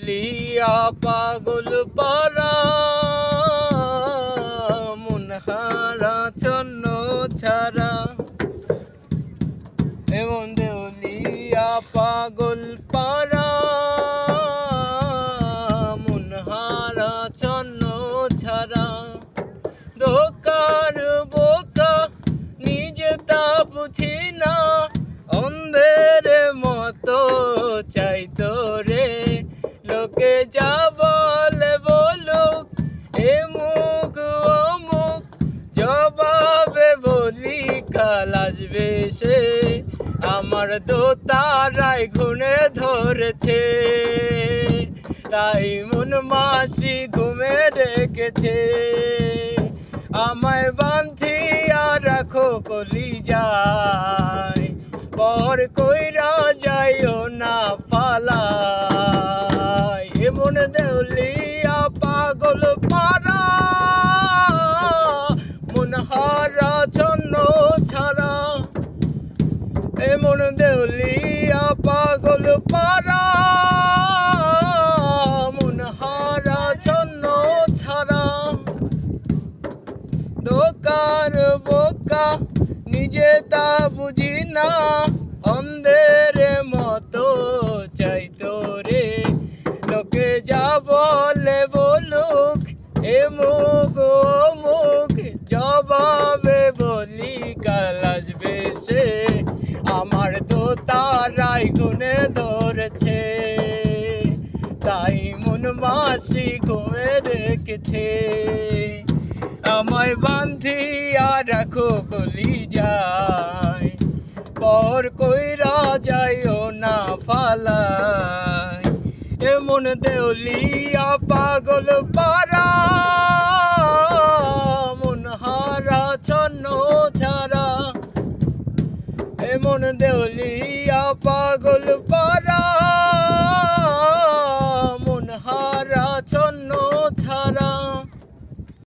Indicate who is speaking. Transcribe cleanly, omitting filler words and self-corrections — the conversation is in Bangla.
Speaker 1: দেউলিয়া পাগল পারা মনহারা ছন্ন ছাড়া এমন দেউলিয়া পাগল পারা মনহারা ছন্ন ছাড়া ধোকার বোকা নিজে তা বুঝি না অন্ধের মতো চাইতো রে লোকে যা বলে বলুক এ মুখ ও মুখ জবাবে বলি কাল আসবে সে আমার দোতারায় ঘুরে ধরেছে তাই মন মাসি ঘুমে রেখেছে আমায় বান্ধিয়া রাখো কলিজায় পর কইরা যাইও না ফালায় এমন দেউলিয়া পাগল পারা মনহারা ছন্ন ছাড়া এমন দেউলিয়া পাগল পারা মনহারা ছন্ন ছাড়া দোকান বোকা নিজে তা বুঝি না অন্ধের মতো চাইতো রে লোকে যা বলে বলুক এ মুখ ও মুখ জবাবে বলি কাল আসবে সে আমার দোতারায় গুনে ধরেছে তাই মন মাসি ঘুমে রেখেছে আমায় বান্ধিয়া রাখো কলিজায় পর কইরা যাইও না ফালায় এমন দেউলিয়া পাগল পারা মনহারা ছন্ন ছাড়া এমন দেউলিয়া পাগল পারা